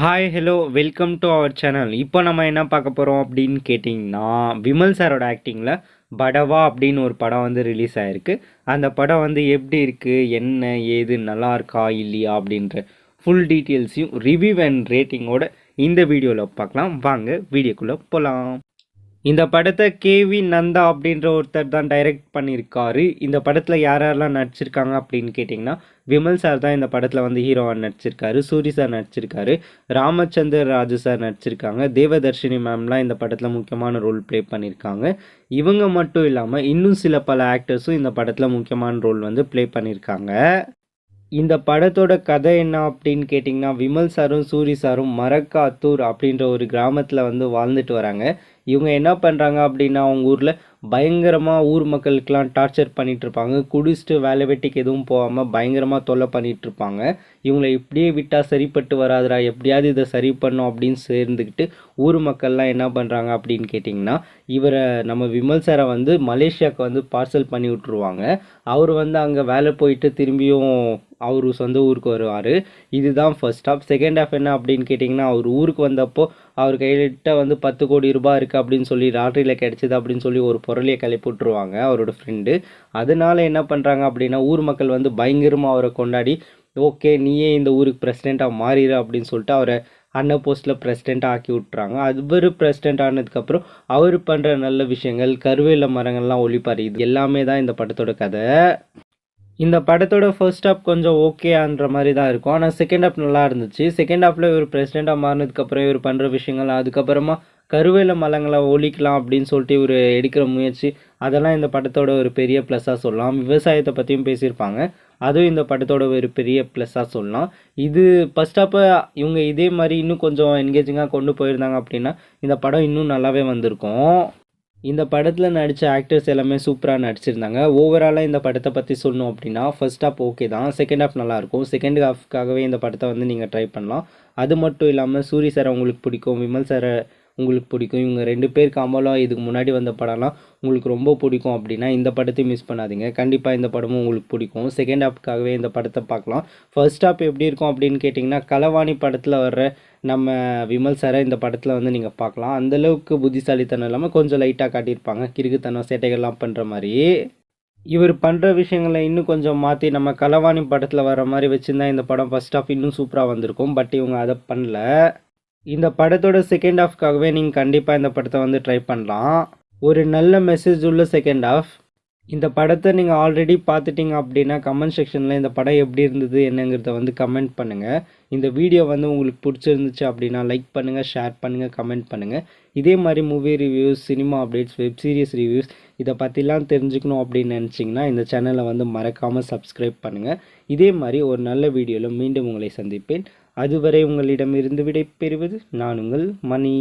Hi hello welcome to our channel. இப்போ நம்ம என்ன பார்க்க போகிறோம் அப்படின்னு கேட்டிங்கன்னா, விமல் சாரோட ஆக்டிங்கில் படவா அப்படின்னு ஒரு படம் வந்து ரிலீஸ் ஆகிருக்கு. அந்த படம் வந்து எப்படி இருக்குது, என்ன ஏது, நல்லா இருக்கா இல்லையா அப்படின்ற ஃபுல் டீட்டெயில்ஸையும் ரிவ்யூ அண்ட் ரேட்டிங்கோட இந்த வீடியோவில் பார்க்கலாம். வாங்க வீடியோக்குள்ளே போகலாம். இந்த படத்தை கேவி நந்தா அப்படின்ற ஒருத்தர் தான் டைரக்ட் பண்ணியிருக்காரு. இந்த படத்தில் யார் யாரெல்லாம் நடிச்சிருக்காங்க அப்படின்னு கேட்டிங்கன்னா, விமல் சார் தான் இந்த படத்தில் வந்து ஹீரோவாக நடிச்சிருக்காரு. சூரி சார் நடிச்சிருக்காரு. ராமச்சந்தர் ராஜு சார் நடிச்சிருக்காங்க. தேவதர்ஷினி மேம்லாம் இந்த படத்தில் முக்கியமான ரோல் ப்ளே பண்ணியிருக்காங்க. இவங்க மட்டும் இல்லாமல் இன்னும் சில பல ஆக்டர்ஸும் இந்த படத்தில் முக்கியமான ரோல் வந்து ப்ளே பண்ணியிருக்காங்க. இந்த படத்தோட கதை என்ன அப்படின்னு கேட்டிங்கன்னா, விமல் சாரும் சூரி சாரும் மரக்காத்தூர் அப்படின்ற ஒரு கிராமத்தில் வந்து வாழ்ந்துட்டு வராங்க. இவங்க என்ன பண்ணுறாங்க அப்படின்னா, அவங்க ஊரில் பயங்கரமாக ஊர் மக்களுக்கெலாம் டார்ச்சர் பண்ணிகிட்ருப்பாங்க. குடிச்சிட்டு வேலை வெட்டிக்கு எதுவும் போகாமல் பயங்கரமாக தொல்லை பண்ணிகிட்ருப்பாங்க. இவங்களை இப்படியே விட்டால் சரிப்பட்டு வராதுடா, எப்படியாவது இதை சரி பண்ணும் அப்படின்னு சேர்ந்துக்கிட்டு ஊர் மக்கள்லாம் என்ன பண்ணுறாங்க அப்படின்னு கேட்டிங்கன்னா, இவரை நம்ம விமல் சாரை வந்து மலேசியாவுக்கு வந்து பார்சல் பண்ணி விட்ருவாங்க. அவர் வந்து அங்கே வேலை போயிட்டு திரும்பியும் அவர் சொந்த ஊருக்கு வருவார். இதுதான் ஃபர்ஸ்ட் ஹாஃப். செகண்ட் ஹாஃப் என்ன அப்படின்னு கேட்டிங்கன்னா, அவர் ஊருக்கு வந்தப்போ அவர் கையிட்ட வந்து 10 கோடி ரூபாய் இருக்குது அப்படின்னு சொல்லி லாட்ரியில் கிடச்சிது அப்படின்னு சொல்லி ஒரு பொருளையை கிளப்பி விட்ருவாங்க அவரோட ஃப்ரெண்டு. அதனால என்ன பண்ணுறாங்க அப்படின்னா, ஊர் மக்கள் வந்து பயங்கரமாக அவரை கொண்டாடி, ஓகே நீயே இந்த ஊருக்கு பிரசிடெண்ட்டாக மாறிடு அப்படின்னு சொல்லிட்டு அவரை அன்ன போஸ்ட்டில் பிரசிடெண்ட்டாக ஆக்கி விட்றாங்க. அவர் பிரசிடெண்ட் ஆனதுக்கப்புறம் அவர் பண்ணுற நல்ல விஷயங்கள், கருவேல மரங்கள்லாம் ஒளிப்பார், இது எல்லாமே தான் இந்த படத்தோட கதை. இந்த படத்தோட ஃபர்ஸ்ட் ஹாஃப் கொஞ்சம் ஓகேன்ற மாதிரி தான் இருக்கும். ஆனால் செகண்ட் ஹாஃப் நல்லா இருந்துச்சு. செகண்ட் ஹாஃபில் இவர் பிரசிடெண்ட்டாக மாறினதுக்கப்புறம் இவர் பண்ணுற விஷயங்கள், அதுக்கப்புறமா கருவேல மரங்களை ஒழிக்கலாம் அப்படின்னு சொல்லிட்டு இவர் எடுக்கிற முயற்சி, அதெல்லாம் இந்த படத்தோட ஒரு பெரிய ப்ளஸ்ஸாக சொல்லலாம். விவசாயத்தை பற்றியும் பேசியிருப்பாங்க, அதுவும் இந்த படத்தோட ஒரு பெரிய ப்ளஸ்ஸாக சொல்லலாம். இது ஃபர்ஸ்ட் ஹாஃபை இவங்க இதே மாதிரி இன்னும் கொஞ்சம் என்கேஜிங்காக கொண்டு போயிருந்தாங்க அப்படின்னா இந்த படம் இன்னும் நல்லாவே வந்திருக்கும். இந்த படத்தில் நடித்த ஆக்டர்ஸ் எல்லாமே சூப்பராக நடிச்சிருந்தாங்க. ஓவராலாக இந்த படத்தை பற்றி சொல்லணும் அப்படின்னா, ஃபர்ஸ்ட் ஹாஃப் ஓகே தான், செகண்ட் ஹாஃப் நல்லாயிருக்கும். செகண்ட் ஹாஃப்காகவே இந்த படத்தை வந்து நீங்கள் ட்ரை பண்ணலாம். அது மட்டும் இல்லாமல் சூரி சாரை உங்களுக்கு பிடிக்கும், விமல் சாரை உங்களுக்கு பிடிக்கும், இவங்க 2 பேர் காம்போலாம் இதுக்கு முன்னாடி வந்த படம்லாம் உங்களுக்கு ரொம்ப பிடிக்கும் அப்படின்னா இந்த படத்தையும் மிஸ் பண்ணாதீங்க. கண்டிப்பாக இந்த படமும் உங்களுக்கு பிடிக்கும். செகண்ட் ஹாஃப்காகவே இந்த படத்தை பார்க்கலாம். ஃபர்ஸ்ட் ஹாஃப் எப்படி இருக்கும் அப்படின்னு கேட்டிங்கன்னா, களவாணி படத்தில் வர்ற நம்ம விமல் சாரை இந்த படத்தில் வந்து நீங்கள் பார்க்கலாம். அந்தளவுக்கு புத்திசாலித்தனம் இல்லாமல் கொஞ்சம் லைட்டாக காட்டியிருப்பாங்க, கிறுக்குத்தனம் சேட்டைகள்லாம் பண்ணுற மாதிரி. இவர் பண்ணுற விஷயங்களை இன்னும் கொஞ்சம் மாற்றி நம்ம களவாணி படத்தில் வர மாதிரி வச்சுருந்தா இந்த படம் ஃபர்ஸ்ட் ஹாஃப் இன்னும் சூப்பராக வந்திருக்கும். பட் இவங்க அதை பண்ணல. இந்த படத்தோட செகண்ட் ஹாஃப்காகவே நீங்கள் கண்டிப்பாக இந்த படத்தை வந்து ட்ரை பண்ணலாம். ஒரு நல்ல மெசேஜ் உள்ள செகண்ட் ஹாஃப். இந்த படத்தை நீங்கள் ஆல்ரெடி பார்த்துட்டிங்க அப்படின்னா கமெண்ட் செக்ஷனில் இந்த படம் எப்படி இருந்தது என்னங்கிறத வந்து கமெண்ட் பண்ணுங்கள். இந்த வீடியோ வந்து உங்களுக்கு பிடிச்சிருந்துச்சு அப்படின்னா லைக் பண்ணுங்கள், ஷேர் பண்ணுங்கள், கமெண்ட் பண்ணுங்கள். இதே மாதிரி movie reviews, cinema updates, web series reviews இதை பற்றிலாம் தெரிஞ்சுக்கணும் அப்படின்னு நினச்சிங்கன்னா இந்த சேனலை வந்து மறக்காமல் சப்ஸ்கிரைப் பண்ணுங்கள். இதே மாதிரி ஒரு நல்ல வீடியோவில் மீண்டும் உங்களை சந்திப்பேன். அதுவரை உங்களிடமிருந்து விடை பெறுவது நான் உங்கள் மணி.